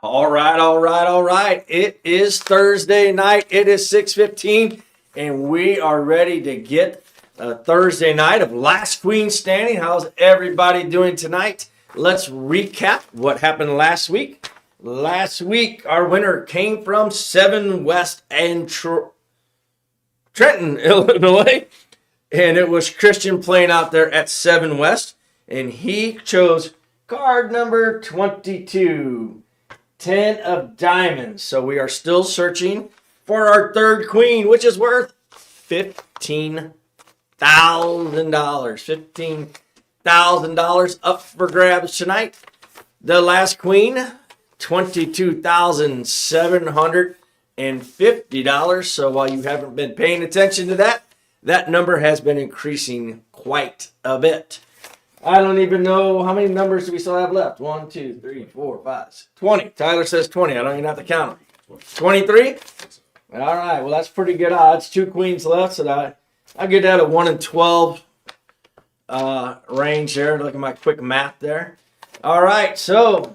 All right, all right, all right. It is Thursday night. It is 6:15, and we are ready to get a Thursday night of Last Queen Standing. How's everybody doing tonight? Let's recap what happened last week. Last week, our winner came from 7 West and Trenton, Illinois, and it was Christian playing out there at 7 West, and he chose card number 22. 10 of diamonds. So we are still searching for our third queen, which is worth $15,000. $15,000 up for grabs tonight. The last queen, $22,750. So while you haven't been paying attention to that, that number has been increasing quite a bit. I don't even know how many numbers do we still have left. 1, 2, 3, 4, 5, 20. Tyler says 20. I don't even have to count them. 23? All right. Well, that's pretty good odds. 2 queens left. So I get that a 1 in 12 range there. Look at my quick math there. All right. So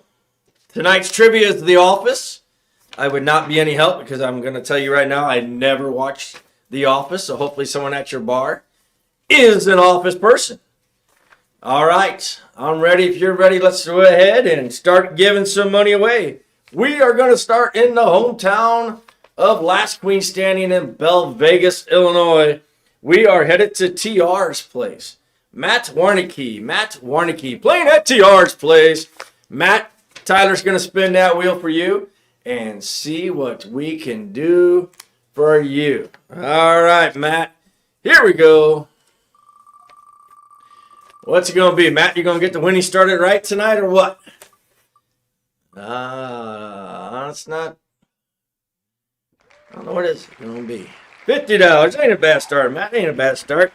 tonight's trivia is The Office. I would not be any help because I'm going to tell you right now I never watched The Office. So hopefully someone at your bar is an Office person. All right, I'm ready. If you're ready, let's go ahead and start giving some money away. We are going to start in the hometown of Last Queen Standing in Belle Vegas, Illinois. We are headed to TR's place. Matt Warnicki playing at TR's place. Matt, Tyler's going to spin that wheel for you and see what we can do for you. All right, Matt, here we go. What's it going to be, Matt? You going to get the winning started right tonight or what? It's not. I don't know what it's going to be. $50. Ain't a bad start, Matt. Ain't a bad start.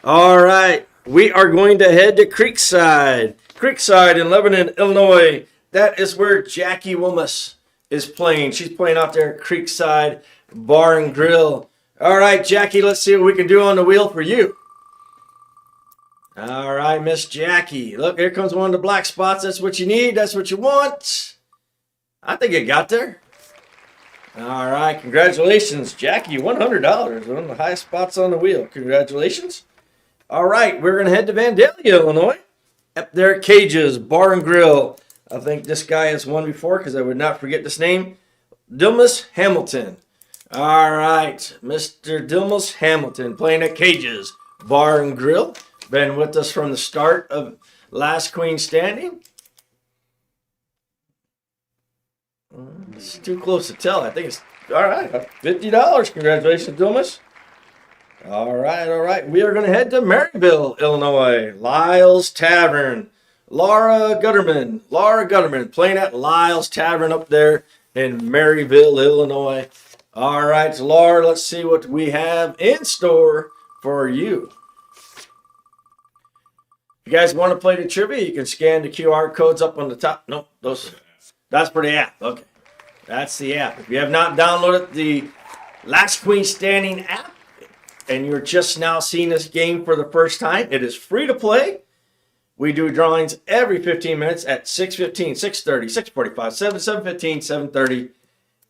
All right. We are going to head to Creekside. Creekside in Lebanon, Illinois. That is where Jackie Wilmus is playing. She's playing out there at Creekside Bar and Grill. All right, Jackie, let's see what we can do on the wheel for you. All right, Miss Jackie. Look, here comes one of the black spots. That's what you need. That's what you want. I think it got there. All right, congratulations, Jackie. $100. One of the highest spots on the wheel. Congratulations. All right, we're going to head to Vandalia, Illinois. Up there at Cage's Bar and Grill. I think this guy has won before because I would not forget this name. Dilmus Hamilton. All right, Mr. Dilmus Hamilton playing at Cage's Bar and Grill. Been with us from the start of Last Queen Standing. It's too close to tell. I think it's all right. $50. Congratulations, Dilmus. All right. We are going to head to Maryville, Illinois. Lyle's Tavern. Laura Gutterman playing at Lyle's Tavern up there in Maryville, Illinois. All right, Laura, let's see what we have in store for you. If you guys want to play the trivia, you can scan the QR codes up on the top. Nope, that's for the app. Okay, that's the app. If you have not downloaded the Last Queen Standing app and you're just now seeing this game for the first time, it is free to play. We do drawings every 15 minutes at 6:15, 6:30, 6:45, 7:15, 7:30,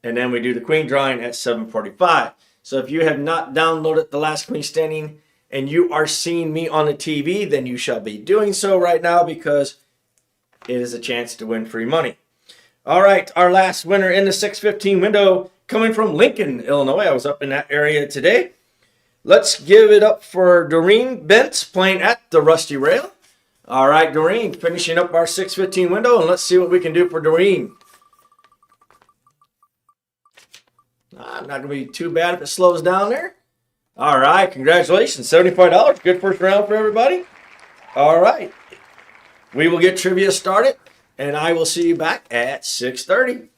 and then we do the queen drawing at 7:45. So if you have not downloaded the Last Queen Standing and you are seeing me on the TV, then you shall be doing so right now because it is a chance to win free money. All right, our last winner in the 6:15 window coming from Lincoln, Illinois. I was up in that area today. Let's give it up for Doreen Bentz playing at the Rusty Rail. All right, Doreen, finishing up our 6:15 window, and let's see what we can do for Doreen. Not going to be too bad if it slows down there. All right, congratulations, $75. Good first round for everybody. All right, we will get trivia started, and I will see you back at 6:30.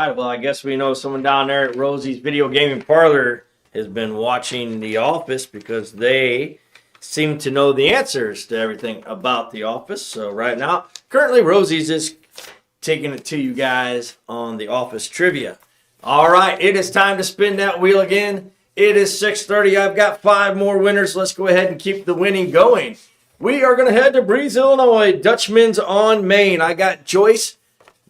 right. Well, I guess we know someone down there at Rosie's Video Gaming Parlor has been watching The Office because they seem to know the answers to everything about The Office. So right now, currently Rosie's is taking it to you guys on The Office trivia. All right, it is time to spin that wheel again. It is 6:30. I've got 5 more winners. Let's go ahead and keep the winning going. We are going to head to Breeze, Illinois. Dutchman's on Main. I got Joyce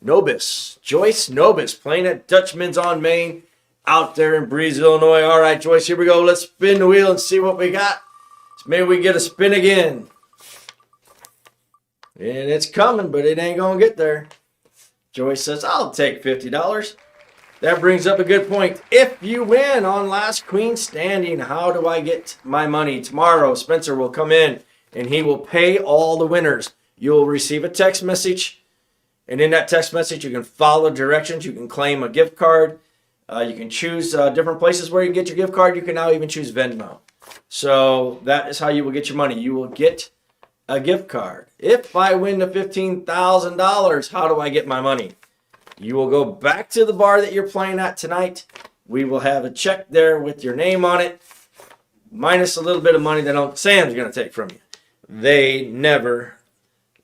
Nobis. Joyce Nobis playing at Dutchman's on Main out there in Breeze, Illinois. All right, Joyce, here we go. Let's spin the wheel and see what we got. Maybe we get a spin again. And it's coming, but it ain't going to get there. Joyce says, I'll take $50. That brings up a good point. If you win on Last Queen Standing, how do I get my money? Tomorrow, Spencer will come in and he will pay all the winners. You'll receive a text message. And in that text message, you can follow directions. You can claim a gift card. You can choose different places where you can get your gift card. You can now even choose Venmo. So that is how you will get your money. You will get a gift card. If I win the $15,000, how do I get my money? You will go back to the bar that you're playing at tonight. We will have a check there with your name on it, minus a little bit of money that Uncle Sam's going to take from you. They never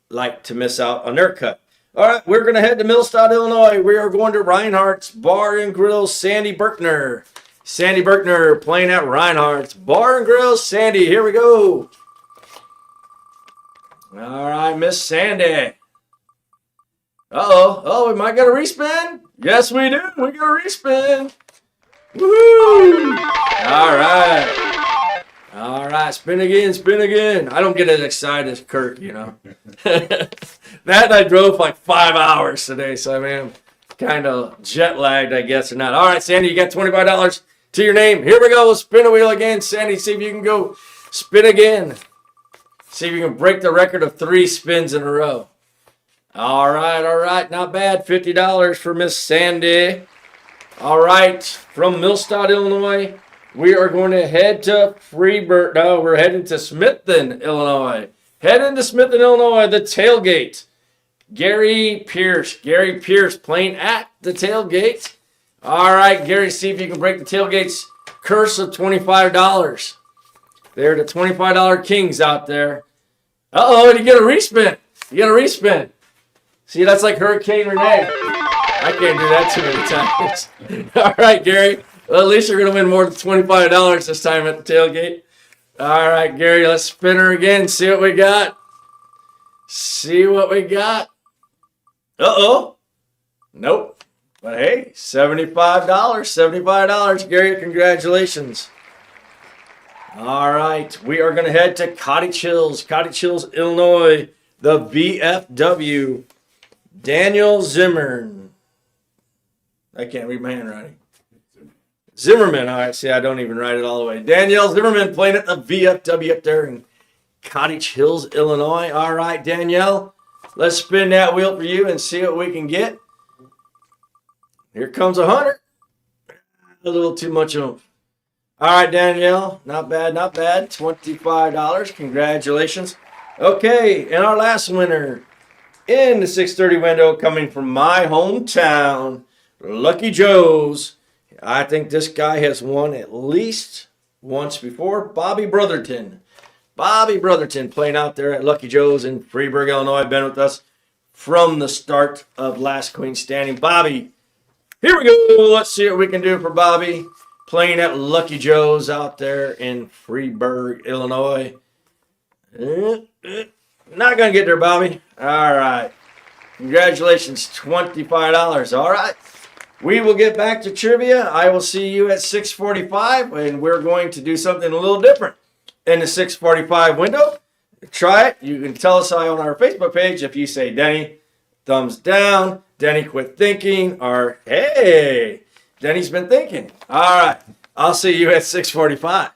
like to miss out on their cut. All right, we're going to head to Millstadt, Illinois. We are going to Reinhardt's Bar and Grill, Sandy Berkner. Sandy Berkner playing at Reinhardt's Bar and Grill. Sandy, here we go. All right, Miss Sandy. Uh-oh. Oh, we might get a respin. Yes, we do. We get a respin. Woo! All right. All right. Spin again. Spin again. I don't get as excited as Kurt, you know. That I drove like 5 hours today, so I mean, I'm kind of jet lagged, I guess, or not. All right, Sandy, you got $25 to your name. Here we go. We'll spin a wheel again. Sandy, see if you can go spin again. See if you can break the record of 3 spins in a row. All right, not bad. $50 for Miss Sandy. All right, from Millstadt, Illinois, we are going to head to Freeburg. No, we're heading to Smithton, Illinois. Heading to Smithton, Illinois, the tailgate. Gary Pierce playing at the tailgate. All right, Gary, see if you can break the tailgate's curse of $25. They're the $25 kings out there. Uh-oh, and you get a respin. You get a respin. See, that's like Hurricane Renee. I can't do that too many times. All right, Gary. Well, at least you're going to win more than $25 this time at the tailgate. All right, Gary, let's spin her again. See what we got. See what we got. Uh-oh. Nope. But hey, $75. $75. Gary, congratulations. All right, we are going to head to Cottage Hills, Illinois, the VFW. Daniel Zimmern. I can't read my handwriting. Zimmerman. All right, see, I don't even write it all the way. Danielle Zimmerman playing at the VFW up there in Cottage Hills, Illinois. All right, Danielle, let's spin that wheel for you and see what we can get. Here comes 100. A little too much oomph. All right, Danielle, not bad, not bad. $25. Congratulations. Okay, and our last winner in the 6:30 window, coming from my hometown, Lucky Joe's. I think this guy has won at least once before. Bobby Brotherton. Bobby Brotherton playing out there at Lucky Joe's in Freeburg, Illinois. Been with us from the start of Last Queen Standing. Bobby, here we go. Let's see what we can do for Bobby. Playing at Lucky Joe's out there in Freeburg, Illinois. Not going to get there, Bobby. All right. Congratulations, $25. All right. We will get back to trivia. I will see you at 6:45, and we're going to do something a little different in the 6:45 window. Try it. You can tell us on our Facebook page if you say, Denny, thumbs down. Denny, quit thinking. Or, hey, Denny's been thinking. All right. I'll see you at 6:45.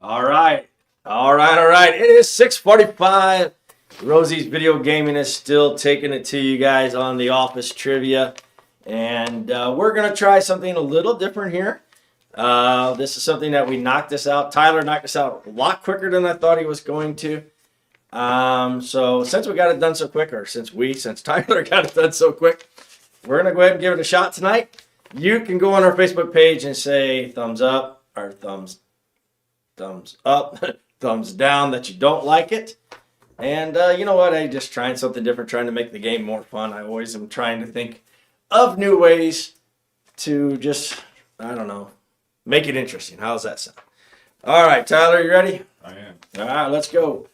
All right. All right. All right. It is 6:45. Rosie's Video Gaming is still taking it to you guys on the office trivia. And we're going to try something a little different here. This is something that we knocked this out. Tyler knocked this out a lot quicker than I thought he was going to. So since we got it done so quick, or since Tyler got it done so quick, we're going to go ahead and give it a shot tonight. You can go on our Facebook page and say thumbs up or thumbs up, thumbs down that you don't like it. And you know what? I'm just trying something different, trying to make the game more fun. I always am trying to think of new ways to just, I don't know, make it interesting. How's that sound? All right, Tyler, you ready? I am. All right, let's go.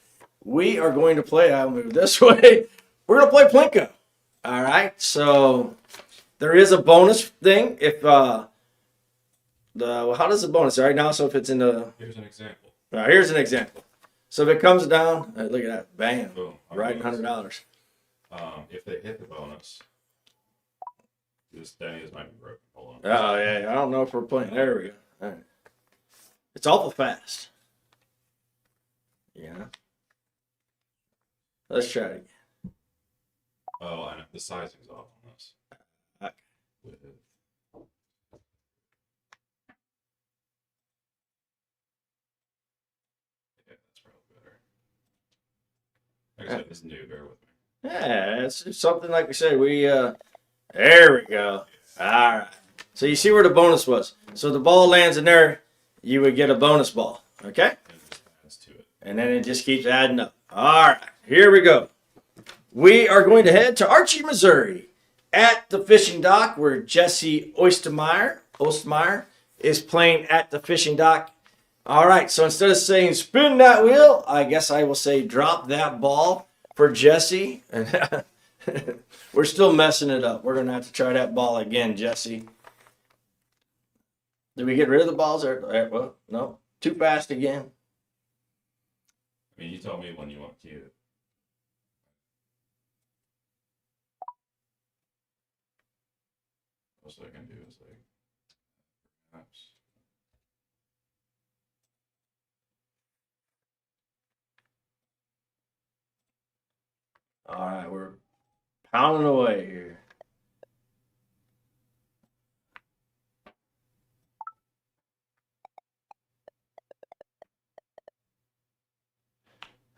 We are going to play, I'll move this way. We're going to play Plinko. All right, so there is a bonus thing if, how does the bonus right now? So if it's in the, Here's an example. all right, here's an example. So if it comes down, look at that, bam, Boom. right, $100. If they hit the bonus, this Denny's might be broken. Hold on. Oh yeah, I don't know if we're playing. There we go. All right. It's awful fast. Yeah. Let's try it again. Oh, I know. The sizing's off on this. Okay. Yeah, that's probably better. Like I said, this is new. Bear with me. Yeah, it's something like we say. There we go. All right. So you see where the bonus was. So the ball lands in there, you would get a bonus ball. Okay. And just adds to it. And then it just keeps adding up. All right. Here we go. We are going to head to Archie, Missouri, at the fishing dock where Jesse Ostermeyer is playing at the fishing dock. All right. So instead of saying spin that wheel, I guess I will say drop that ball for Jesse. And we're still messing it up. We're going to have to try that ball again, Jesse. Did we get rid of the balls? Well, no. Too fast again. I mean, you tell me when you want to cue it. What I can do is like, perhaps. All right, we're pounding away here.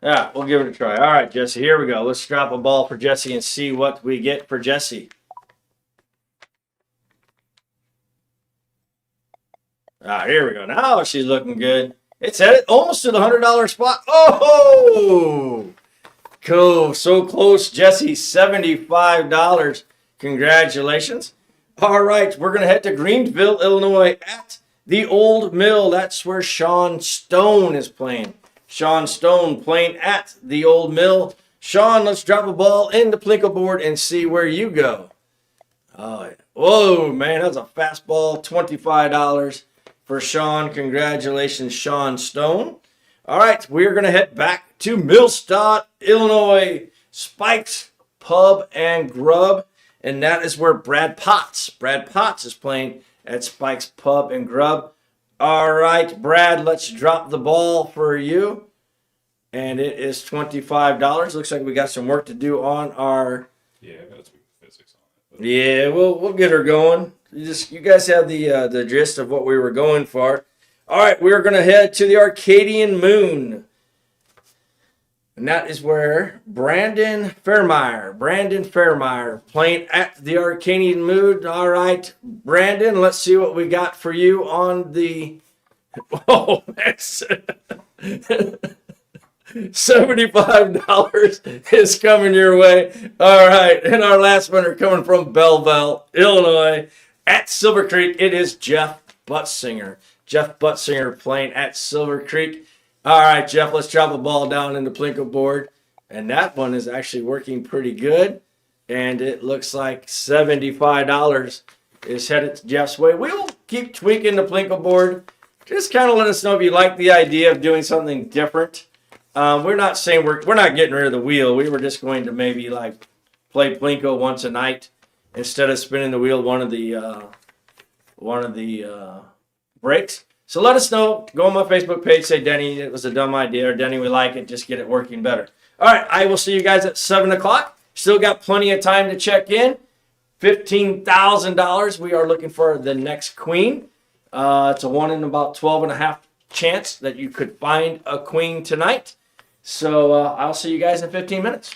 Yeah, we'll give it a try. All right, Jesse, here we go. Let's drop a ball for Jesse and see what we get for Jesse. Here we go. Now she's looking good. It's headed almost to the $100 spot. Oh! Cool. So close, Jesse. $75. Congratulations. All right, we're going to head to Greenville, Illinois at the Old Mill. That's where Sean Stone is playing. Sean Stone playing at the Old Mill. Sean, let's drop a ball in the Plinko board and see where you go. Whoa, man, that's a fastball. $25 for Sean. Congratulations, Sean Stone. All right, we're going to head back to Millstadt, Illinois. Spike's Pub and Grub. And that is where Brad Potts is playing at Spike's Pub and Grub. All right, Brad, let's drop the ball for you. And it is $25. Looks like we got some work to do on our... Yeah, I gotta tweak the physics on it. Yeah, we'll get her going. You guys have the gist of what we were going for. All right, we're going to head to the Arcadian Moon. And that is where Brandon Fairmeyer playing at the Arcadian Moon. All right, Brandon, let's see what we got for you on the... Oh, that's... $75 is coming your way. All right, and our last winner coming from Belleville, Illinois, at Silver Creek. It is Jeff Buttsinger. Jeff Buttsinger playing at Silver Creek. All right, Jeff, let's drop a ball down in the Plinko board. And that one is actually working pretty good. And it looks like $75 is headed to Jeff's way. We will keep tweaking the Plinko board. Just kind of let us know if you like the idea of doing something different. We're not saying we're not getting rid of the wheel. We were just going to maybe like play Plinko once a night instead of spinning the wheel one of the breaks. So let us know. Go on my Facebook page, say, Denny, it was a dumb idea, or Denny, we like it. Just get it working better. All right, I will see you guys at 7 o'clock. Still got plenty of time to check in. $15,000. We are looking for the next queen. It's a 1 in about 12 and a half chance that you could find a queen tonight. So I'll see you guys in 15 minutes.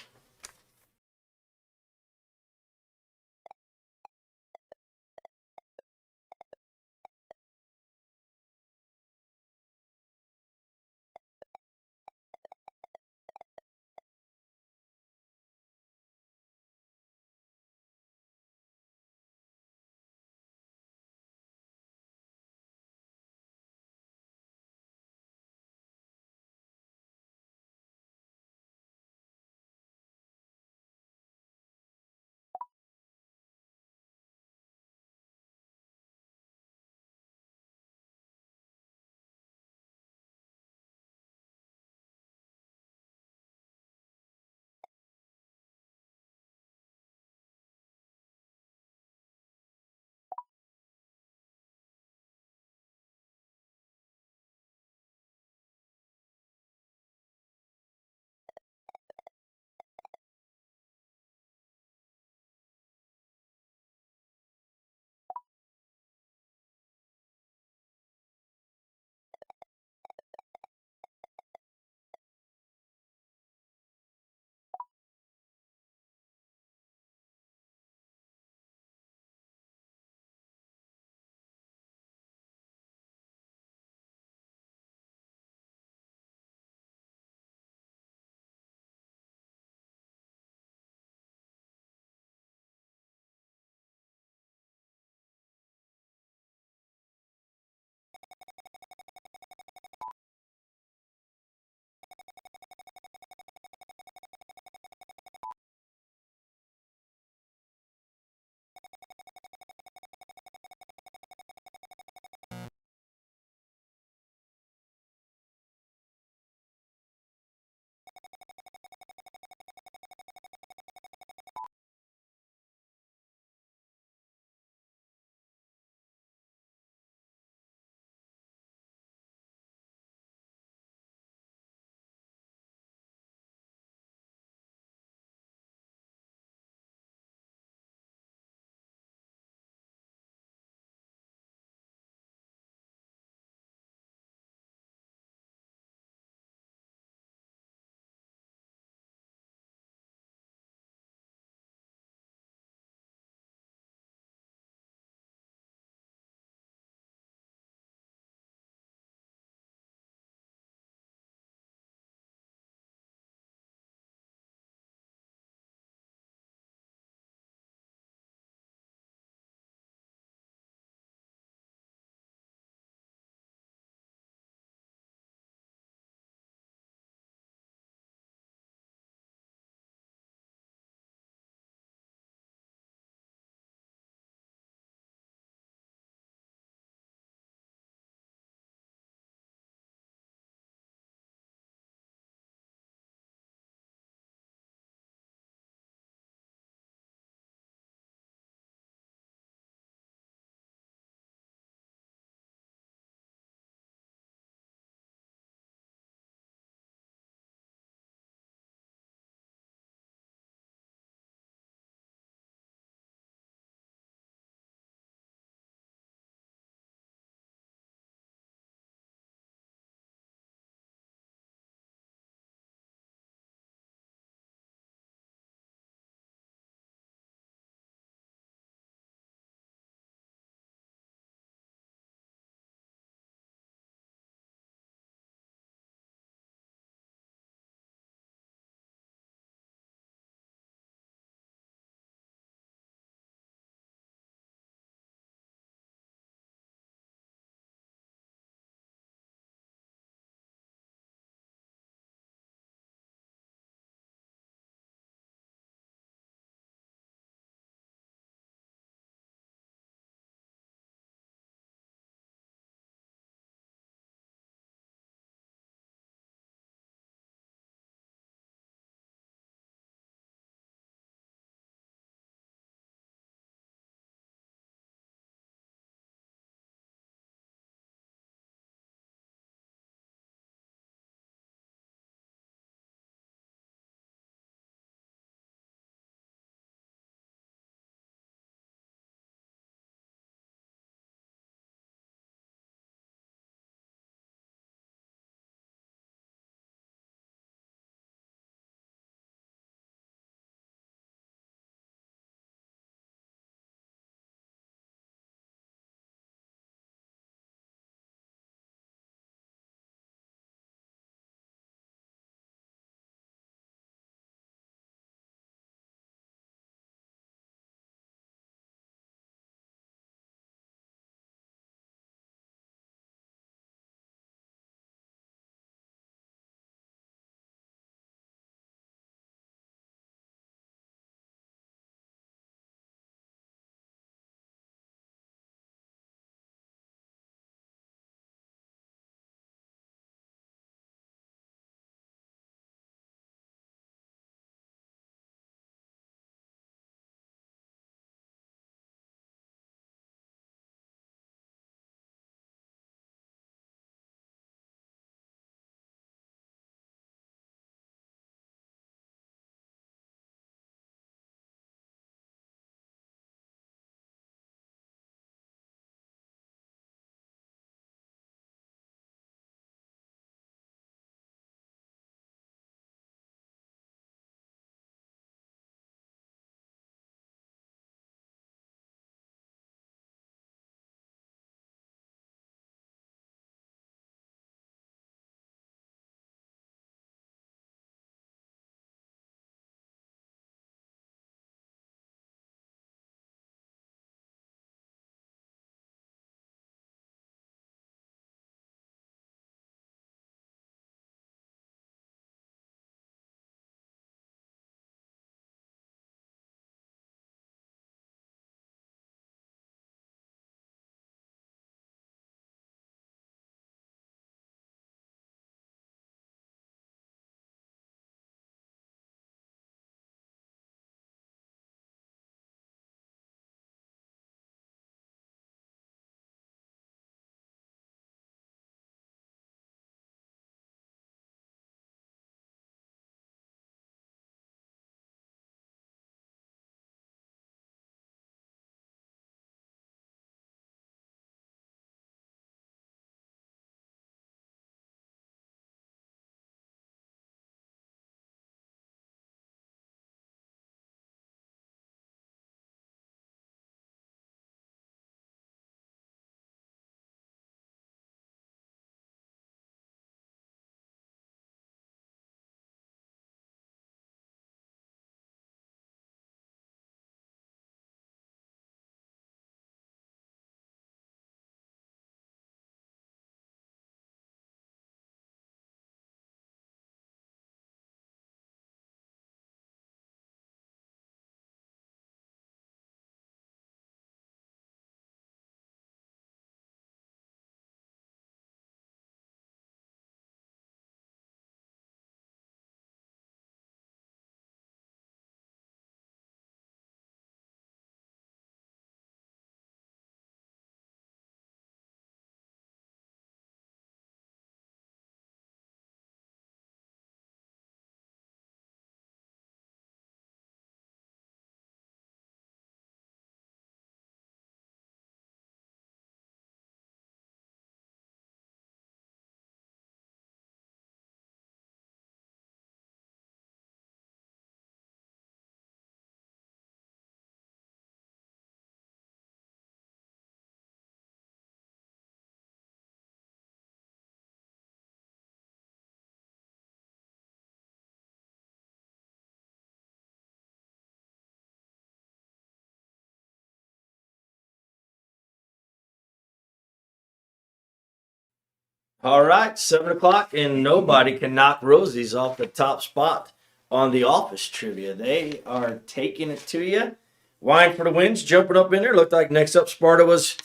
All right, 7 o'clock, and nobody can knock Rosie's off the top spot on the office trivia. They are taking it to you. Wine for the Winds jumping up in there. Looked like next up Sparta was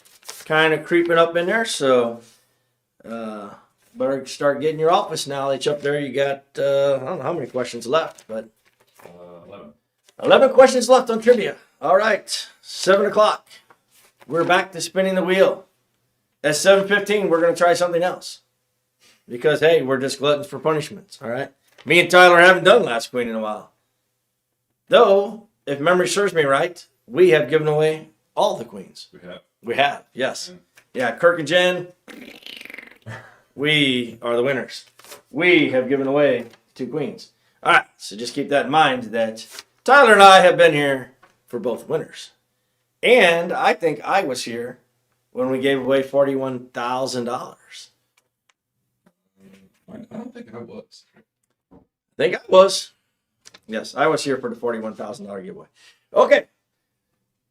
kind of creeping up in there. So better start getting your office knowledge up there. You got, I don't know how many questions left, but 11. 11 questions left on trivia. All right, 7 o'clock. We're back to spinning the wheel. At 7:15, we're going to try something else. Because, hey, we're just gluttons for punishments, all right? Me and Tyler haven't done Last Queen in a while. Though, if memory serves me right, we have given away all the queens. We have. We have, yes. Yeah, Kirk and Jen, we are the winners. We have given away 2 queens. All right, so just keep that in mind that Tyler and I have been here for both winners. And I think I was here when we gave away $41,000. I don't think I was. I think I was. Yes, I was here for the $41,000 giveaway. Okay.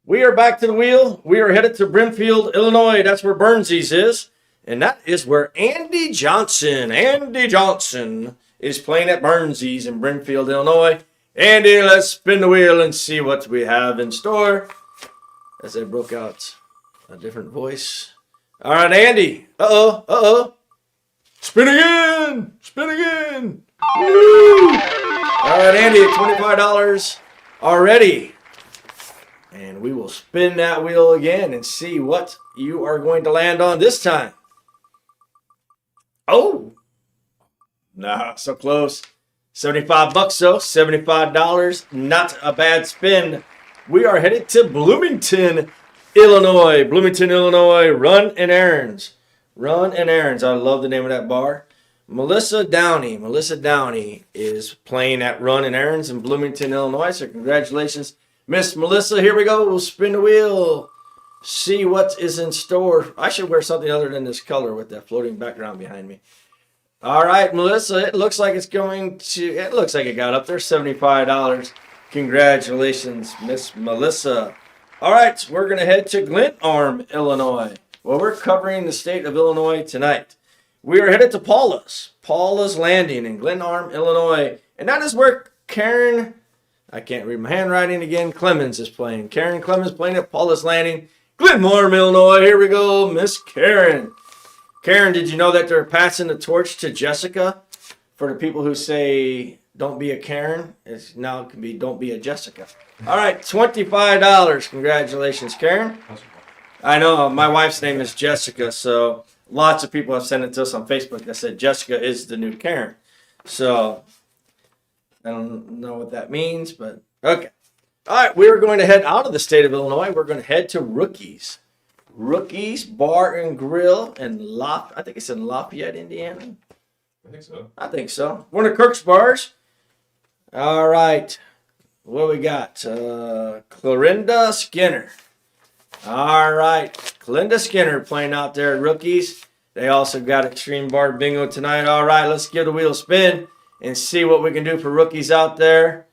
We are back to the wheel. We are headed to Brimfield, Illinois. That's where Burnsies is. And that is where Andy Johnson is playing at Burnsies in Brimfield, Illinois. Andy, let's spin the wheel and see what we have in store. As I broke out a different voice. All right, Andy. Uh-oh. Spin again! Spin again! Woo! All right, Andy, $25 already. And we will spin that wheel again and see what you are going to land on this time. Oh! Nah, so close. $75 though, $75. Not a bad spin. We are headed to Bloomington, Illinois. Bloomington, Illinois, Run and Errands. Run and Errands. I love the name of that bar. Melissa Downey is playing at Run and Errands in Bloomington, Illinois. So congratulations, Miss Melissa. Here we go. We'll spin the wheel. See what is in store. I should wear something other than this color with that floating background behind me. All right, Melissa. It looks like it got up there. $75. Congratulations, Miss Melissa. All right, we're going to head to Glenarm, Illinois. Well, we're covering the state of Illinois tonight. We are headed to Paula's Landing in Glenarm, Illinois. And that is where Karen, I can't read my handwriting again, Clemens is playing. Karen Clemens playing at Paula's Landing, Glenarm, Illinois. Here we go, Miss Karen. Karen, did you know that they're passing the torch to Jessica? For the people who say, don't be a Karen, it's now it can be, don't be a Jessica. All right, $25. Congratulations, Karen. I know my wife's name is Jessica, so lots of people have sent it to us on Facebook that said Jessica is the new Karen. So I don't know what that means, but okay. All right, we're going to head out of the state of Illinois. We're going to head to Rookies. Rookies Bar and Grill in I think it's in Lafayette, Indiana. I think so. One of Kirk's bars. All right. What we got? Clorinda Skinner. All right, Clinda Skinner playing out there at Rookies. They also got Extreme Bar Bingo tonight. All right, let's give the wheel a spin and see what we can do for rookies out there.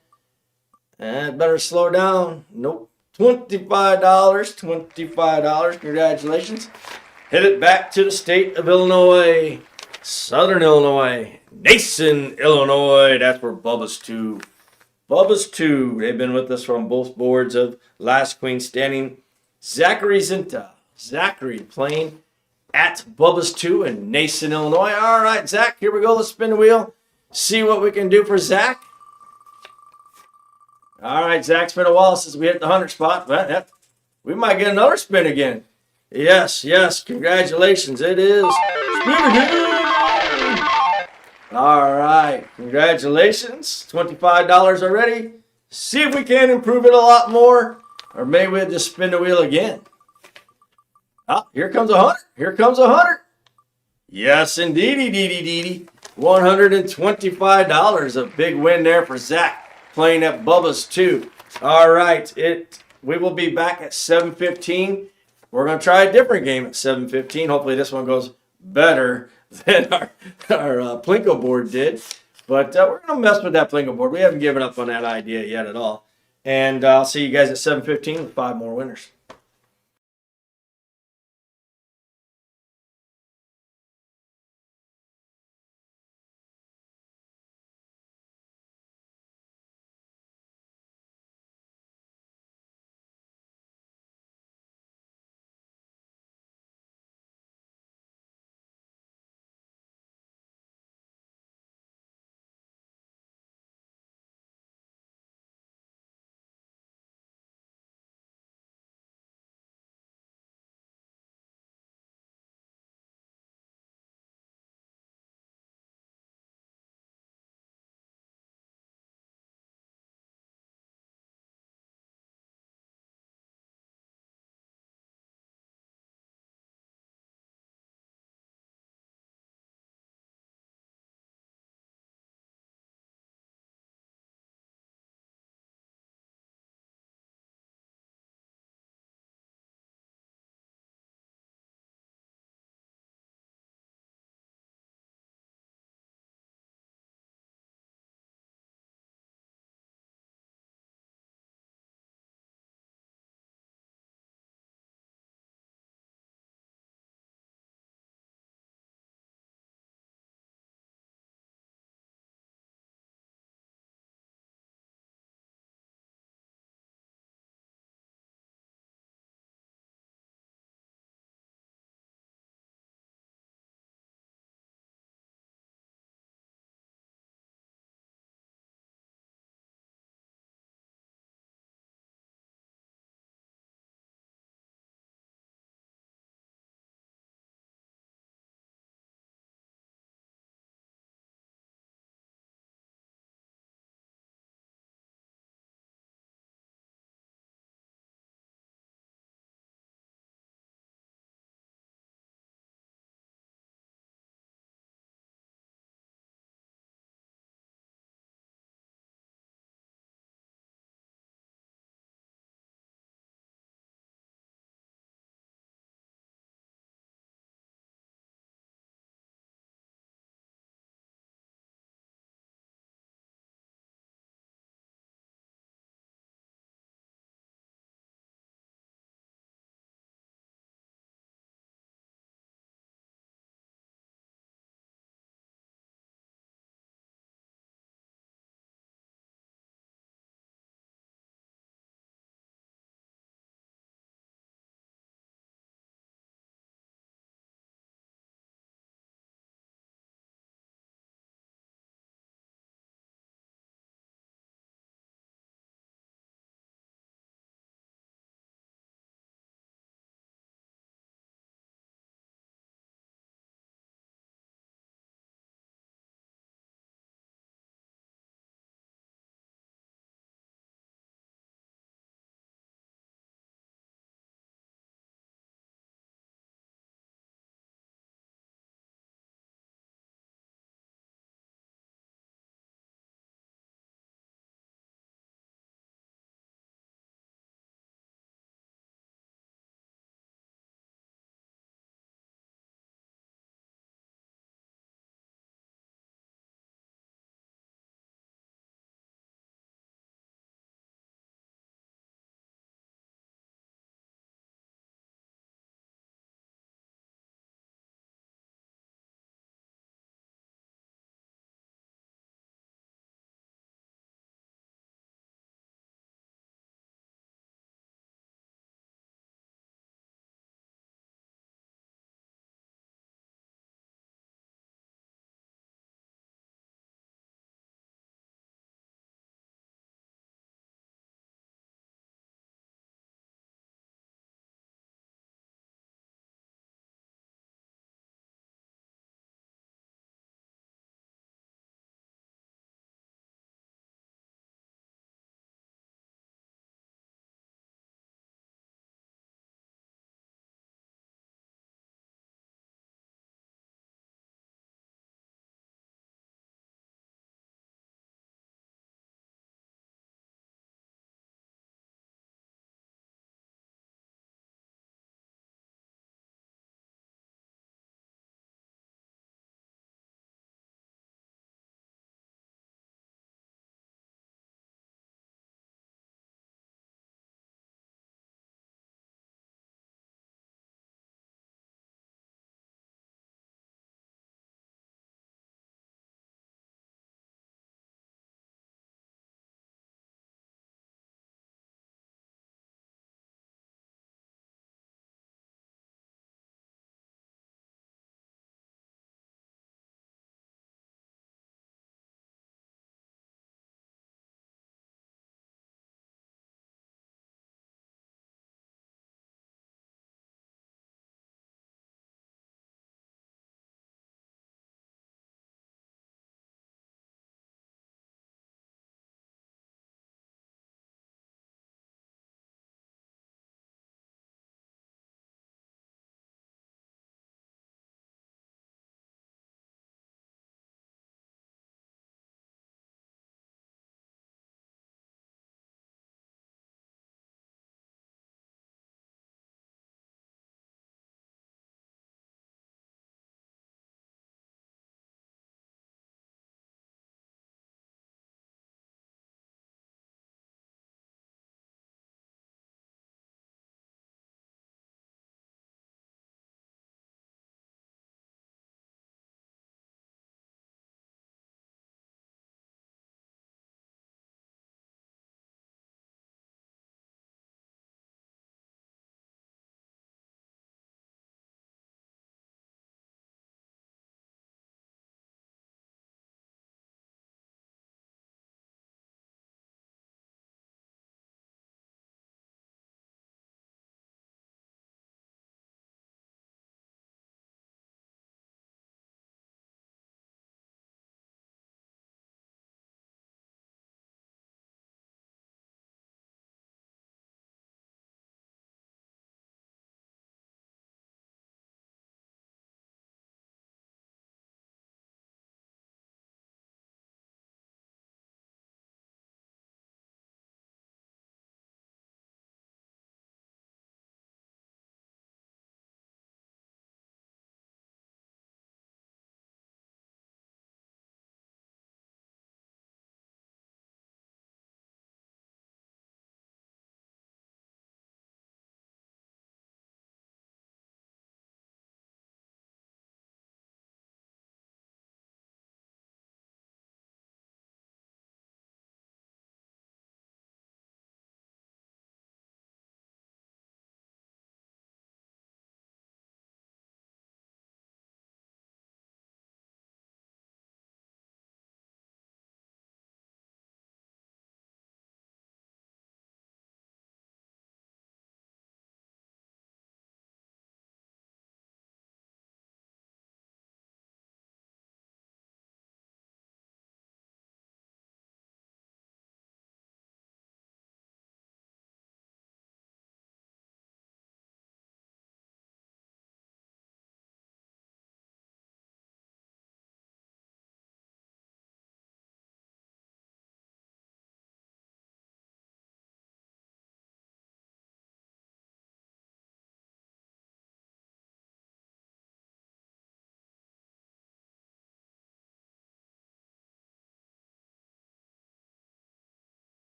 And better slow down. Nope. $25. Congratulations. Hit it back to the state of Illinois. Southern Illinois. Nason, Illinois. That's where Bubba's 2. Bubba's 2. They've been with us from both boards of Last Queen Standing. Zachary Zinta. Zachary playing at Bubba's 2 in Nason, Illinois. All right, Zach, here we go. Let's spin the wheel. See what we can do for Zach. All right, Zach, it's been a while since we hit the 100 spot, but we might get another spin again. Yes, congratulations. It is spin again. All right, congratulations. $25 already. See if we can improve it a lot more. Or maybe we'll just spin the wheel again. Oh, here comes a 100. Here comes a 100. Yes, indeedy. $125. A big win there for Zach playing at Bubba's 2. All right, we will be back at 7:15. We're going to try a different game at 7:15. Hopefully this one goes better than our Plinko board did. But we're going to mess with that Plinko board. We haven't given up on that idea yet at all. And I'll see you guys at 7:15 with 5 more winners.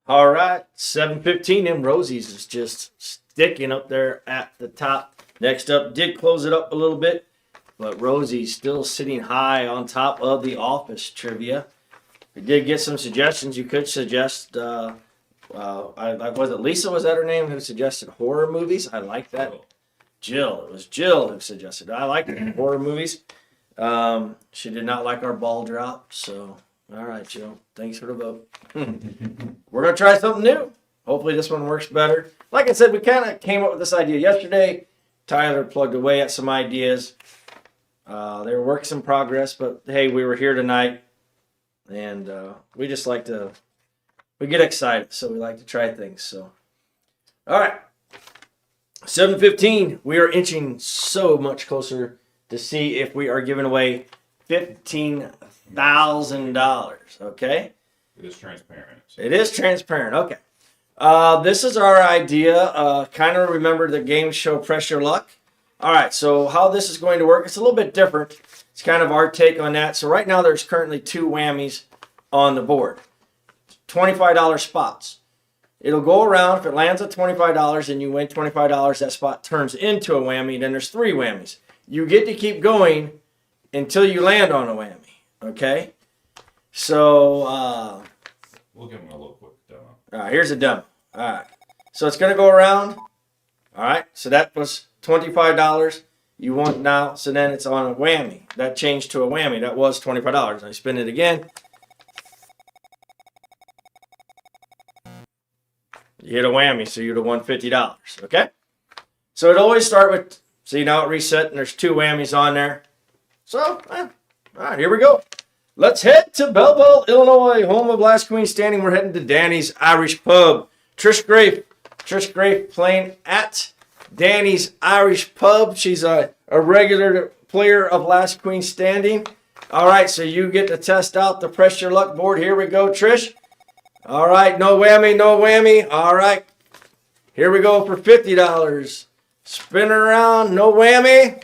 All right, 7:15. And Rosie's is just sticking up there at the top. Next up, did close it up a little bit, but Rosie's still sitting high on top of the office trivia. We did get some suggestions. You could suggest. Was it Lisa? Was that her name? Who suggested horror movies? I like that. Jill. It was Jill who suggested. I like horror movies. She did not like our ball drop. So, all right, Jill. Thanks for the vote. We're gonna try something new. Hopefully, this one works better. Like I said, we kind of came up with this idea yesterday. Tyler plugged away at some ideas. They were works in progress, but hey, we were here tonight, and we just like to. We get excited, so we like to try things. So, all right. 7:15. We are inching so much closer to see if we are giving away $15,000. Okay. It is transparent. So. It is transparent. Okay. This is our idea. Kind of remember the game show Press Your Luck. All right. So how this is going to work? It's a little bit different. It's kind of our take on that. So right now there's currently 2 whammies on the board. $25 spots. It'll go around. If it lands at $25 and you win $25, that spot turns into a whammy. Then there's 3 whammies. You get to keep going until you land on a whammy. Okay? So, we'll give them a little quick demo. all right, here's a demo. All right. So it's going to go around. All right. So that was $25. You want now. So then it's on a whammy. That changed to a whammy. That was $25. I spin it again. You hit a whammy, so you'd have won $50. Okay? So it always start with, see now it reset and there's 2 whammies on there. So, all right, here we go. Let's head to Belleville, Illinois, home of Last Queen Standing. We're heading to Danny's Irish Pub. Trish Grafe playing at Danny's Irish Pub. She's a regular player of Last Queen Standing. All right, so you get to test out the Press Your Luck board. Here we go, Trish. All right, no whammy, no whammy. All right, here we go for $50. Spin around, no whammy.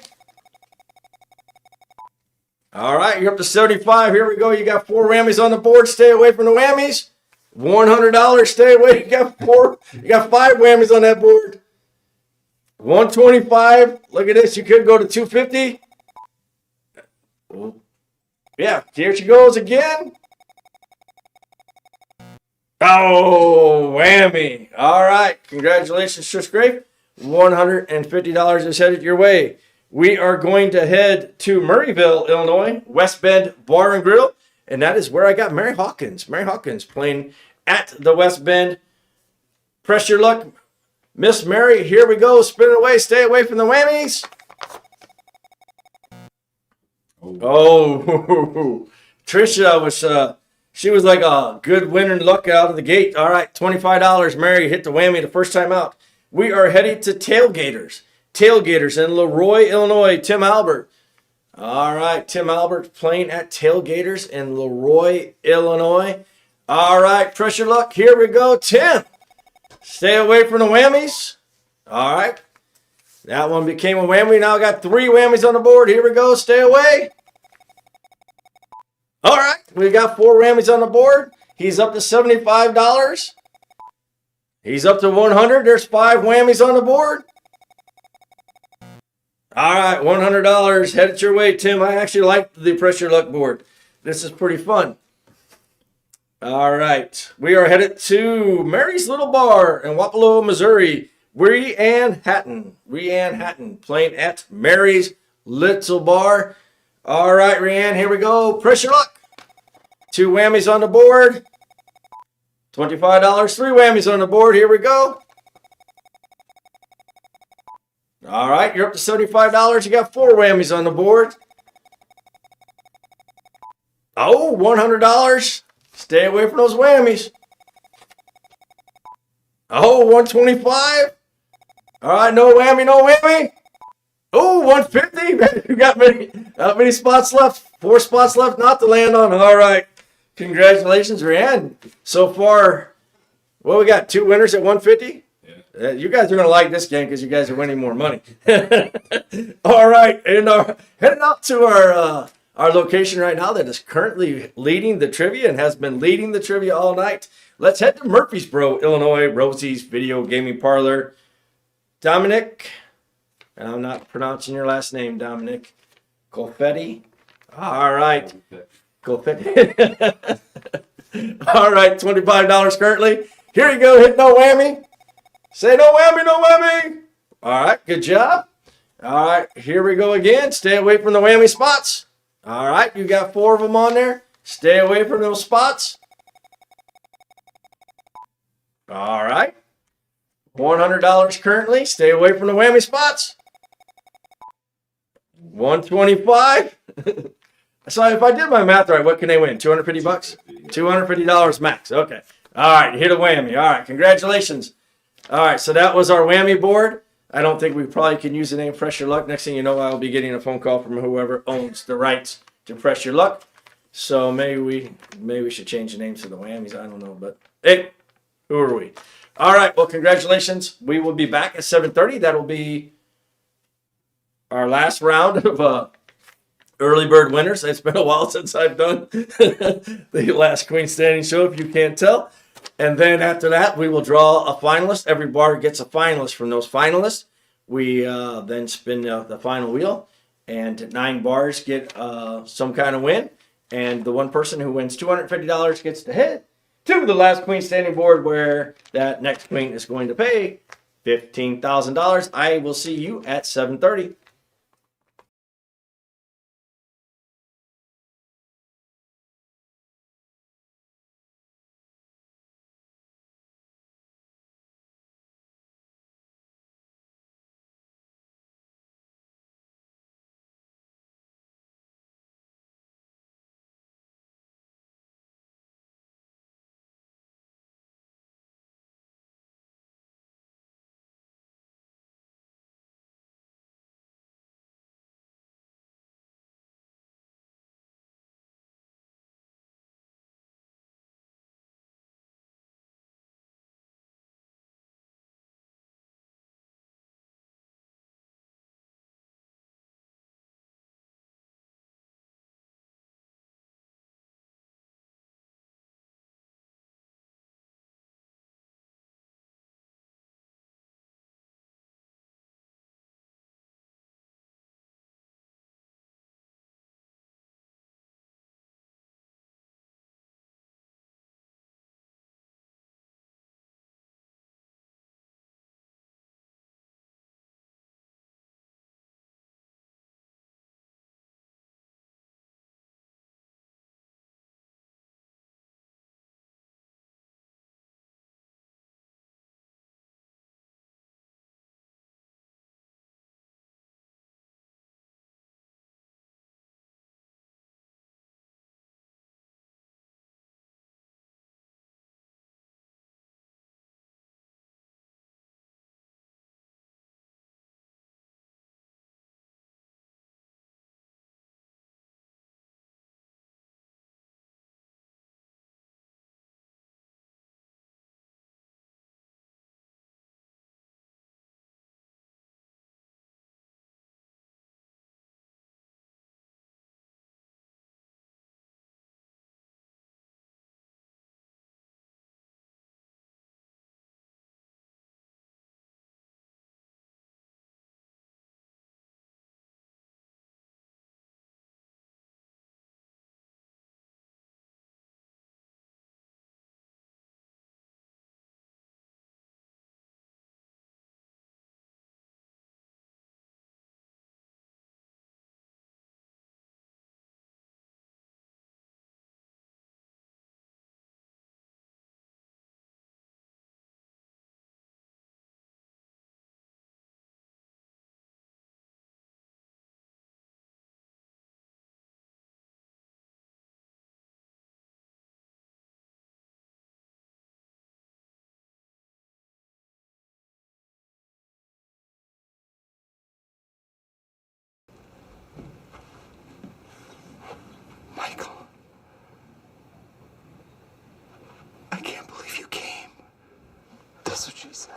All right, you're up to 75. Here we go. You got 4 whammies on the board. Stay away from the whammies. $100. Stay away. You got 5 whammies on that board. $125. Look at this. You could go to $250. Yeah, here she goes again. Oh, whammy. All right. Congratulations, Trish Grafe. $150 is headed your way. We are going to head to Murrayville, Illinois, West Bend Bar and Grill, and that is where I got Mary Hawkins. Mary Hawkins playing at the West Bend. Press your luck. Miss Mary, here we go. Spin it away. Stay away from the whammies. Oh, Trisha was... she was like a good winner luck out of the gate. All right, $25. Mary hit the whammy the first time out. We are heading to Tailgaters. Tailgaters in Leroy, Illinois. Tim Albert. All right, Tim Albert playing at Tailgaters in Leroy, Illinois. All right, press your luck. Here we go, Tim. Stay away from the whammies. All right. That one became a whammy. Now I got 3 whammies on the board. Here we go. Stay away. All right, we got 4 whammies on the board. He's up to $75. He's up to $100. There's 5 whammies on the board. All right, $100 headed your way, Tim. I actually like the Press Your Luck board. This is pretty fun. All right, we are headed to Mary's Little Bar in Wapello, Missouri. Rhiann Hatton playing at Mary's Little Bar. All right, Rhiann, here we go. Press your luck. 2 whammies on the board. $25. 3 whammies on the board. Here we go. All right, you're up to $75. You got 4 whammies on the board. Oh, $100. Stay away from those whammies. Oh, $125. All right, no whammy, no whammy. Oh, $150. You got not many spots left. 4 spots left not to land on. All right. Congratulations, Rhiann. So far, well, we got 2 winners at $150. Yeah. You guys are going to like this game because you guys are winning more money. All right. And heading out to our location right now that is currently leading the trivia and has been leading the trivia all night. Let's head to Murfreesboro, Illinois, Rosie's Video Gaming Parlor. Dominic, and I'm not pronouncing your last name, Dominic. Golfetti. All right. Golfetti. All right, $25 currently. Here you go. Hit no whammy. Say no whammy, no whammy. All right, good job. All right, here we go again. Stay away from the whammy spots. All right, you got 4 of them on there. Stay away from those spots. All right. $100 currently. Stay away from the whammy spots. $125. So if I did my math right, what can they win? 250 bucks? $250 max. Okay. All right, hit a whammy. All right, congratulations. All right, so that was our whammy board. I don't think we probably can use the name Press Your Luck. Next thing you know, I'll be getting a phone call from whoever owns the rights to Press Your Luck. So maybe we should change the names to the whammies. I don't know, but hey, who are we? All right, well, congratulations. We will be back at 7:30. That'll be our last round of early bird winners. It's been a while since I've done the last Queen Standing show, if you can't tell. And then after that, we will draw a finalist. Every bar gets a finalist. From those finalists, we then spin the final wheel, and 9 bars get some kind of win. And the one person who wins $250 gets to head to the last Queen Standing board, where that next queen is going to pay $15,000. I will see you at 7:30. Michael, I can't believe you came. That's what she said.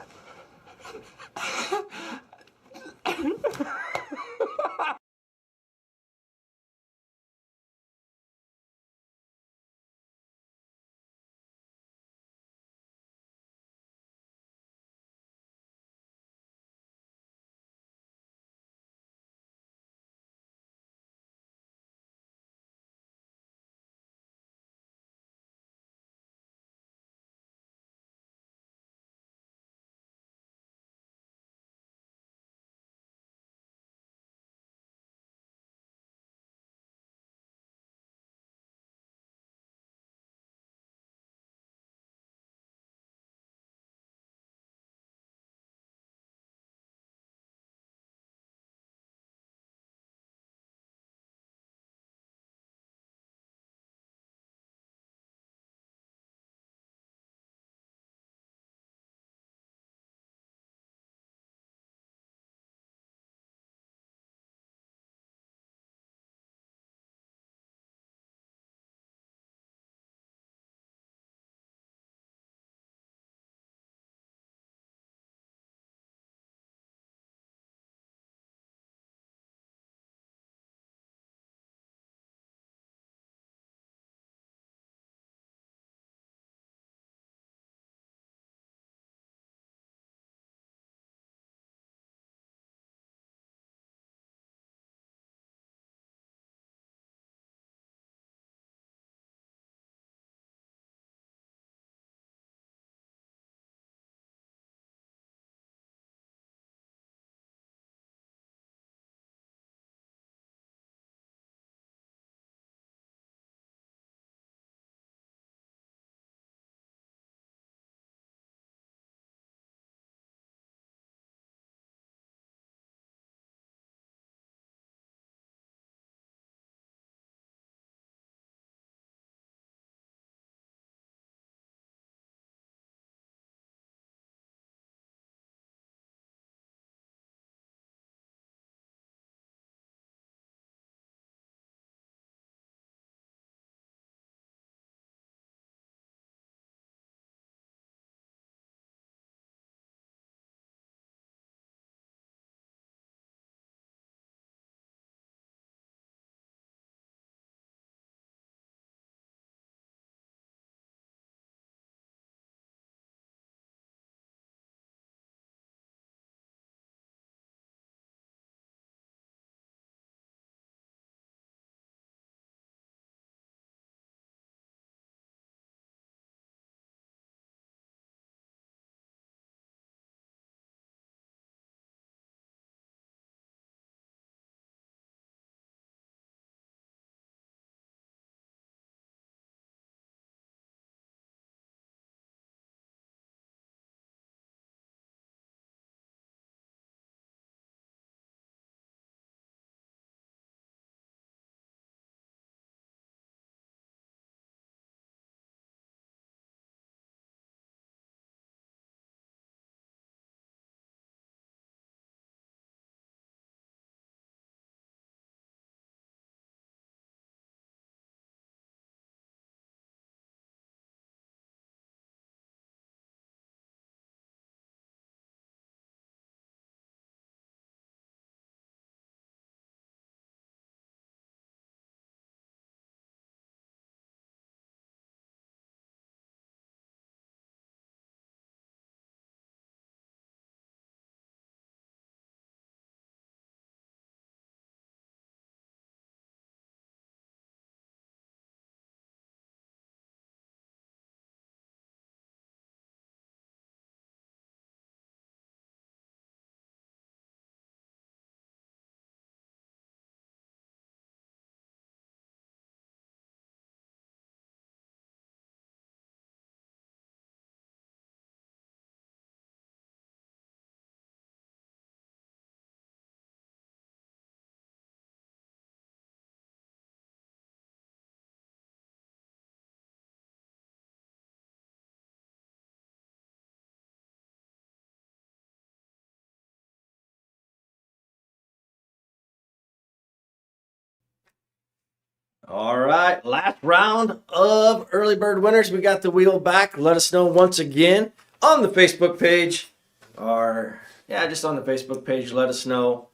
All right, last round of early bird winners. We got the wheel back. Let us know once again on the Facebook page, or just on the Facebook page. Let us know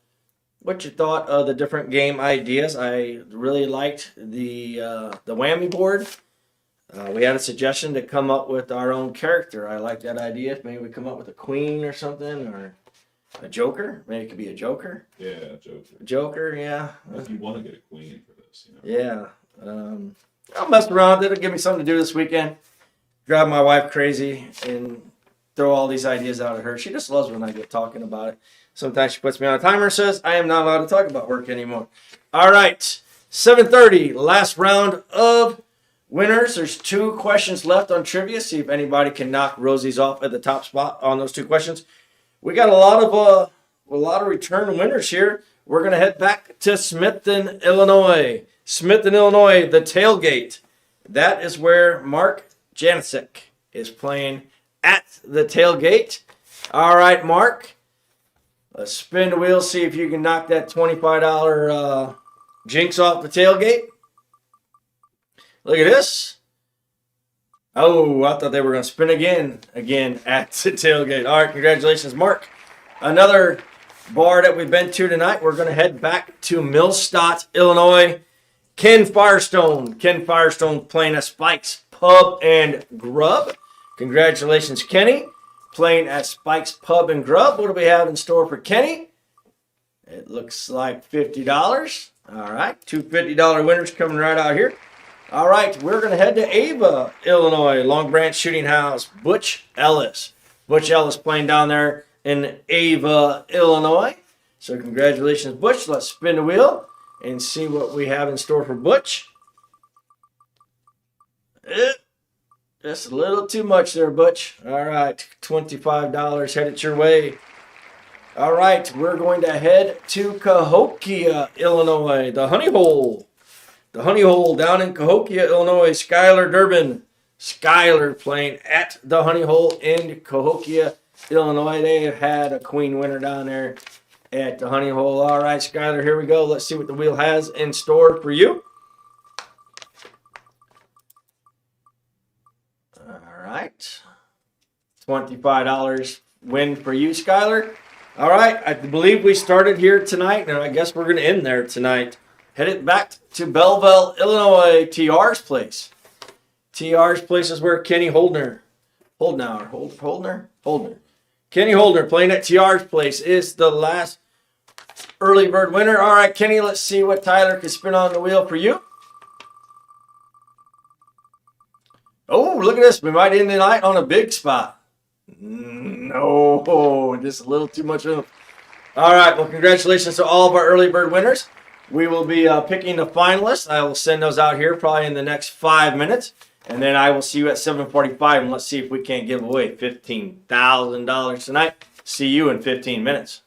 what you thought of the different game ideas. I really liked the whammy board. We had a suggestion to come up with our own character. I like that idea. Maybe we come up with a queen or something, or a joker. Maybe it could be a joker. Yeah, Joker. Joker, yeah. If you want to get a queen for this, Yeah. I'll mess around. It'll give me something to do this weekend. Drive my wife crazy and throw all these ideas out at her. She just loves when I get talking about it. Sometimes she puts me on a timer and says, I am not allowed to talk about work anymore. All right. 7:30, last round of winners. There's 2 questions left on trivia. See if anybody can knock Rosie's off at the top spot on those 2 questions. We got a lot of return winners here. We're gonna head back to Smithton, Illinois. Smithton, Illinois, the tailgate. That is where Mark Janicek is playing at the tailgate. All right, Mark. Let's spin the wheel, see if you can knock that $25 jinx off the tailgate. Look at this. Oh, I thought they were going to spin again at the tailgate. All right, congratulations, Mark. Another bar that we've been to tonight. We're going to head back to Millstadt, Illinois. Ken Firestone. Ken Firestone playing at Spike's Pub and Grub. Congratulations, Kenny. Playing at Spike's Pub and Grub. What do we have in store for Kenny? It looks like $50. All right, 2 $50 winners coming right out here. All right, we're going to head to Ava, Illinois. Long Branch Shooting House. Butch Ellis. Butch Ellis playing down there in Ava, Illinois. So congratulations, Butch. Let's spin the wheel and see what we have in store for Butch. Just a little too much there, Butch. All right, $25 headed your way. All right, we're going to head to Cahokia, Illinois. The Honey Hole. The Honey Hole down in Cahokia, Illinois. Skylar Durbin. Skylar playing at the Honey Hole in Cahokia, Illinois. They have had a queen winner down there at the Honey Hole. All right, Skylar, here we go. Let's see what the wheel has in store for you. All right. $25 win for you, Skylar. All right, I believe we started here tonight, and I guess we're going to end there tonight. Headed back to Belleville, Illinois, TR's place. TR's place is where Kenny Holdner. Kenny Holdner playing at TR's place is the last early bird winner. All right, Kenny, let's see what Tyler can spin on the wheel for you. Oh, look at this. We might end the night on a big spot. No, just a little too much room. All right, well, congratulations to all of our early bird winners. We will be picking the finalists. I will send those out here probably in the next 5 minutes. And then I will see you at 7:45, and let's see if we can't give away $15,000 tonight. See you in 15 minutes.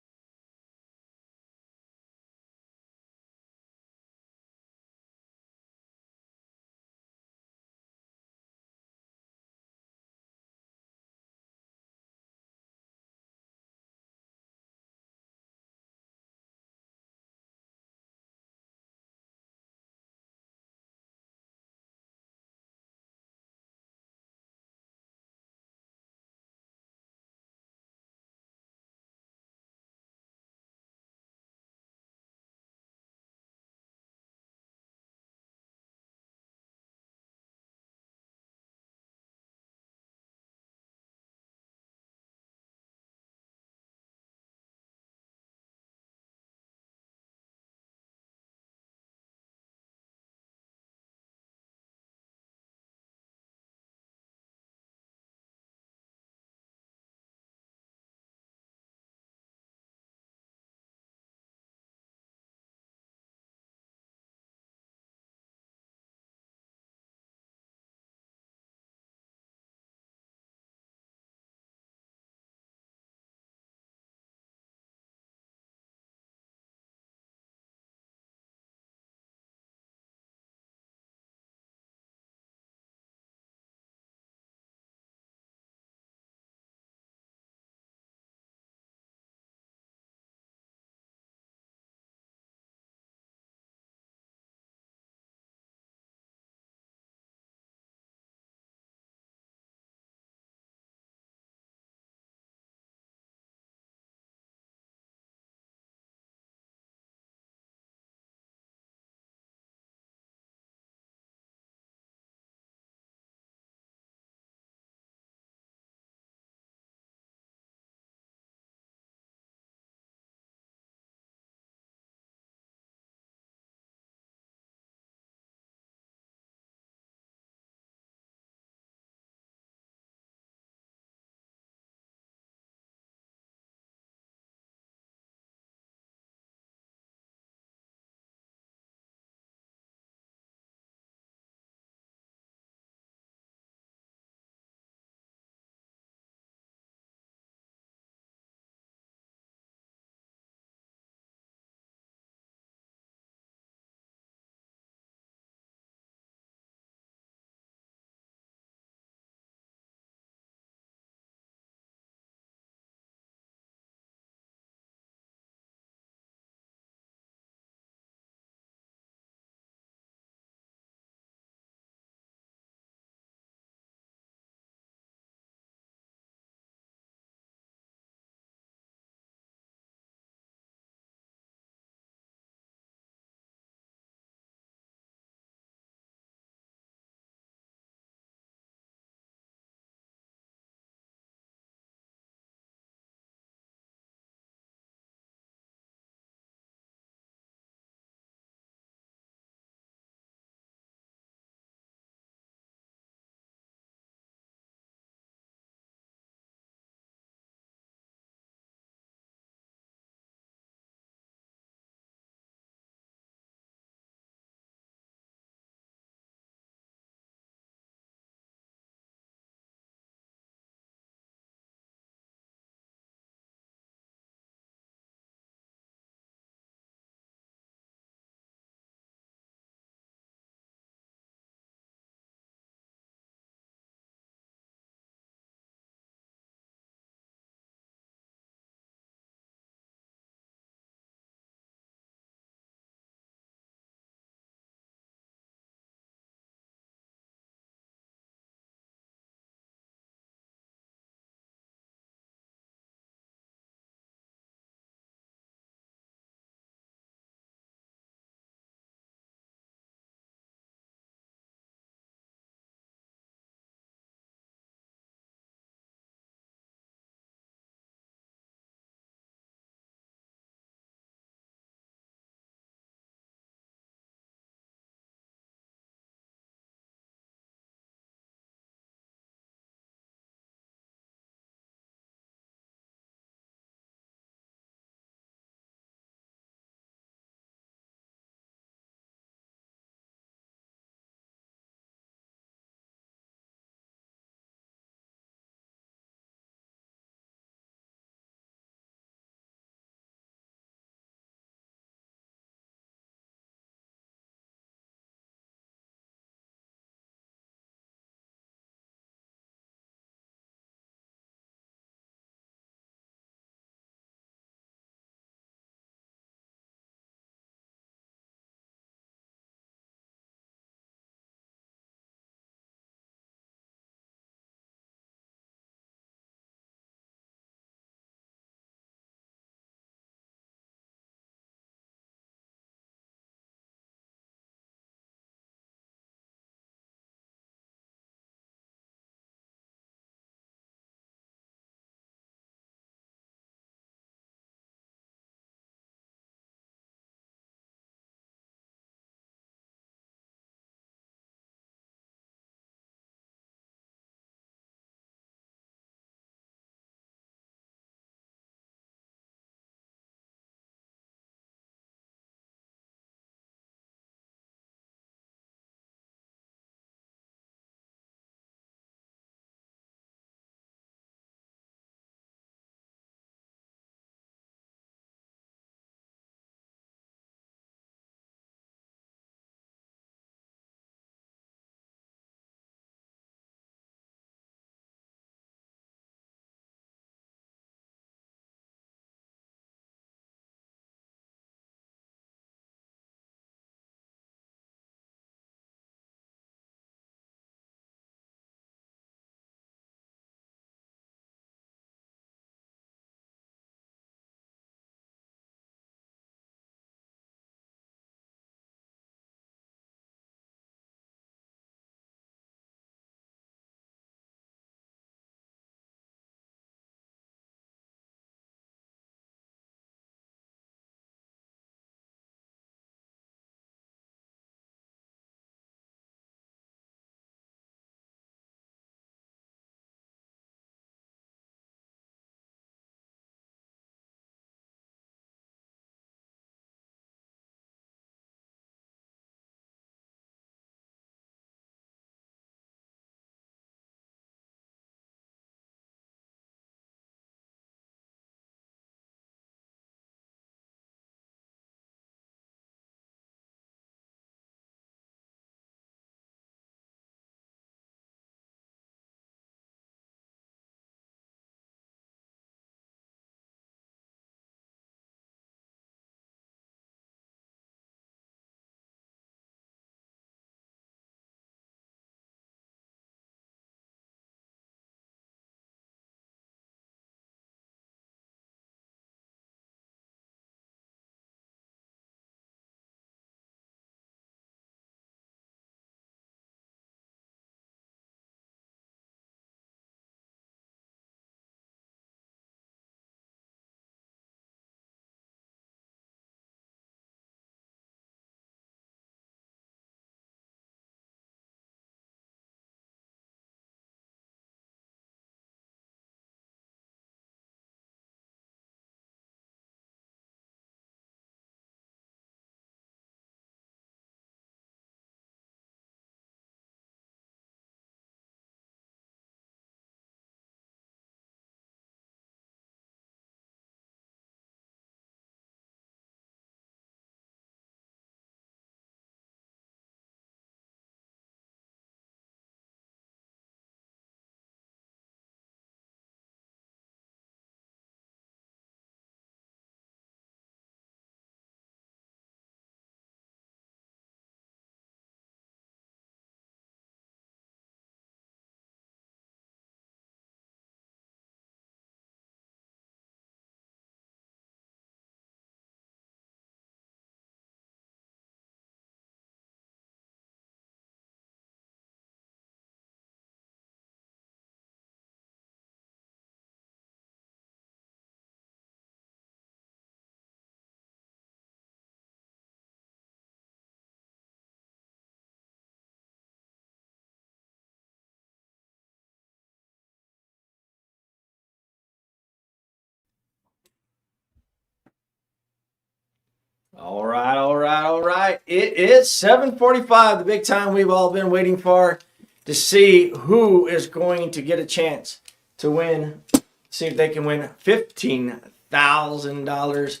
All right, all right, all right. It is 7:45, the big time we've all been waiting for to see who is going to get a chance to win. See if they can win $15,000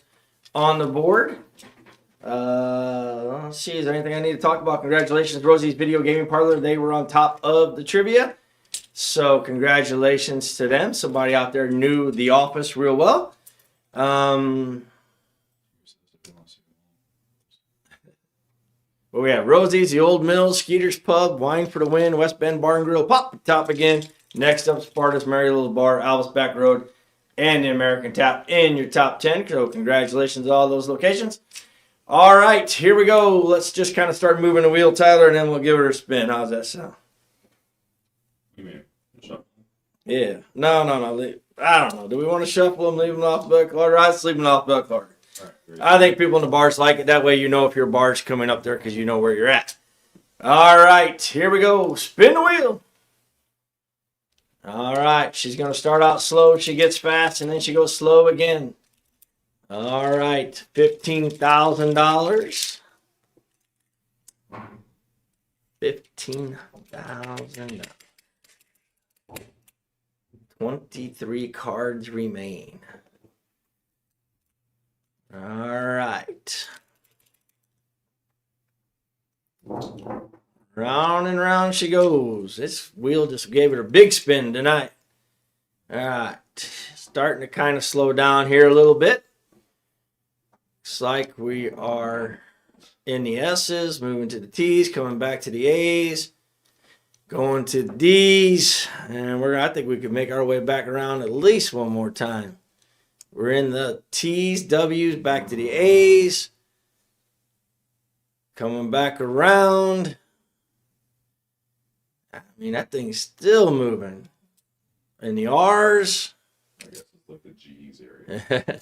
on the board. Let's see, is there anything I need to talk about? Congratulations, Rosie's Video Gaming Parlor. They were on top of the trivia. So congratulations to them. Somebody out there knew The Office real well. But we have Rosie's, the Old Mill, Skeeter's Pub, Wine for the Win, West Bend Bar and Grill, Pop Top again. Next up, Sparta's Merry Little Bar, Alvis Back Road, and the American Tap in your top 10. So congratulations to all those locations. All right, here we go. Let's just kind of start moving the wheel, Tyler, and then we'll give it a spin. How's that sound? You mean shuffle? Yeah. No. I don't know. Do we want to shuffle them, leave them off buck order? I'd sleep them off buck order. I think people in the bars like it. That way you know if your bar's coming up there because you know where you're at. All right, here we go. Spin the wheel. All right, she's going to start out slow. She gets fast, and then she goes slow again. All right, $15,000. $15,000. 23 cards remain. All right. Round and round she goes. This wheel just gave it a big spin tonight. All right. Starting to kind of slow down here a little bit. Looks like we are in the S's, moving to the T's, coming back to the A's, going to the D's, and I think we could make our way back around at least one more time. We're in the T's, W's, back to the A's. Coming back around. I mean, that thing's still moving. In the R's. I guess it's like the G's area.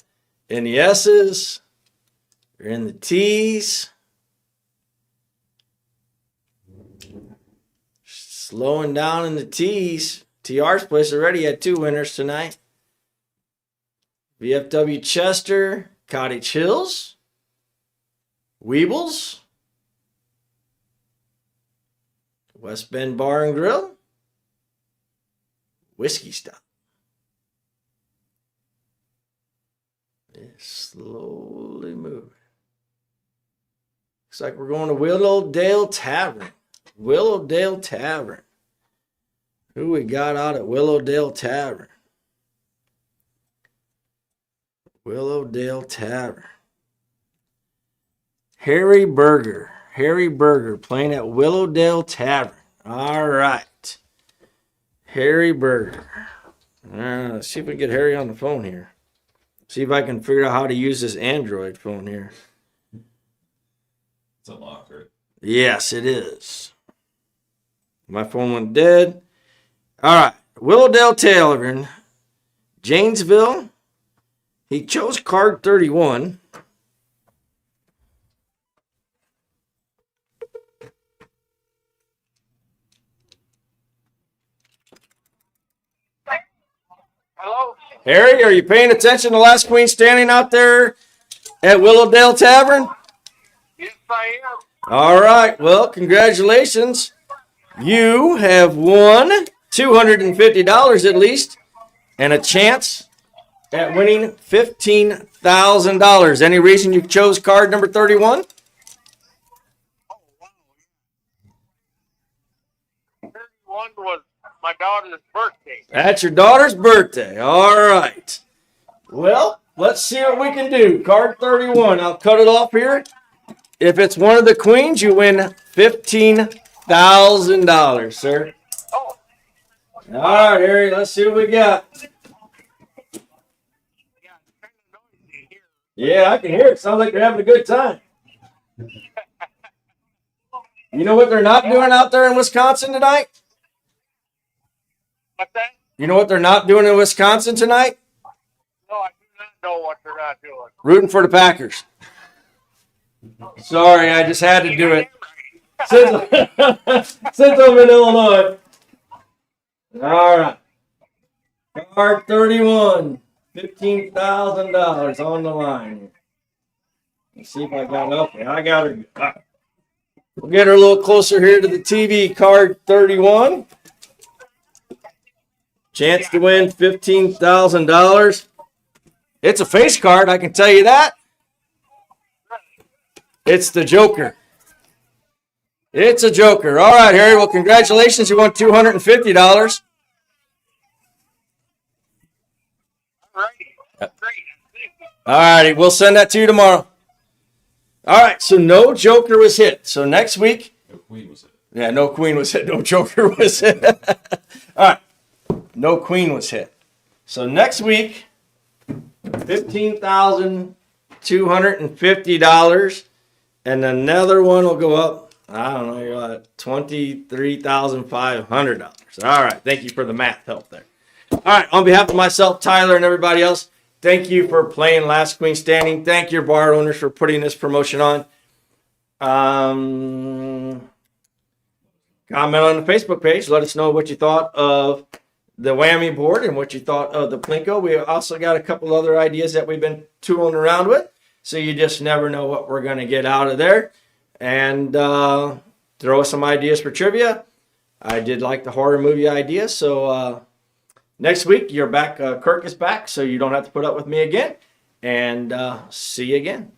In the S's. We're in the T's. Slowing down in the T's. TR's place already had 2 winners tonight. VFW Chester, Cottage Hills, Weebles, West Bend Bar and Grill, Whiskey Stop. It's slowly moving. Looks like we're going to Willowdale Tavern. Willowdale Tavern. Who we got out at Willowdale Tavern? Willowdale Tavern. Harry Berger. Harry Berger playing at Willowdale Tavern. All right. Harry Berger. Let's see if we can get Harry on the phone here. See if I can figure out how to use this Android phone here. It's unlocked, right? Yes, it is. My phone went dead. All right. Willowdale Tavern. Janesville. He chose card 31. Hello? Harry, are you paying attention to Last Queen standing out there at Willowdale Tavern? Yes, I am. All right. Well, congratulations. You have won $250 at least and a chance at winning $15,000. Any reason you chose card number 31? Oh, wow. 31 was my daughter's birthday. That's your daughter's birthday. All right. Well, let's see what we can do. Card 31. I'll cut it off here. If it's one of the queens, you win $15,000, sir. Oh, All right, Harry. Let's see what we got. yeah, it's kind of noisy here. Yeah, I can hear it. Sounds like they're having a good time. You know what they're not doing out there in Wisconsin tonight? What's that? You know what they're not doing in Wisconsin tonight? No, I do not know what they're not doing. Rooting for the Packers. Sorry, I just had to do it. Since I'm in Illinois. All right. Card 31. $15,000 on the line. Let's see if I got it. Okay, I got her. We'll get her a little closer here to the TV. Card 31. Chance to win $15,000. It's a face card, I can tell you that. It's the Joker. It's a Joker. All right, Harry. Well, congratulations. You won $250. All right. Great. All righty. We'll send that to you tomorrow. All right. So no Joker was hit. So next week. No queen was it. Yeah, no Queen was hit. No Joker was hit. All right. No Queen was hit. So next week, $15,250. And another one will go up. I don't know. You're at $23,500. All right. Thank you for the math help there. All right. On behalf of myself, Tyler, and everybody else, thank you for playing Last Queen Standing. Thank your bar owners for putting this promotion on. Comment on the Facebook page. Let us know what you thought of the whammy board and what you thought of the Plinko. We also got a couple other ideas that we've been tooling around with. So you just never know what we're going to get out of there. And throw us some ideas for trivia. I did like the horror movie idea. So next week, you're back. Kirk is back, so you don't have to put up with me again. And see you again.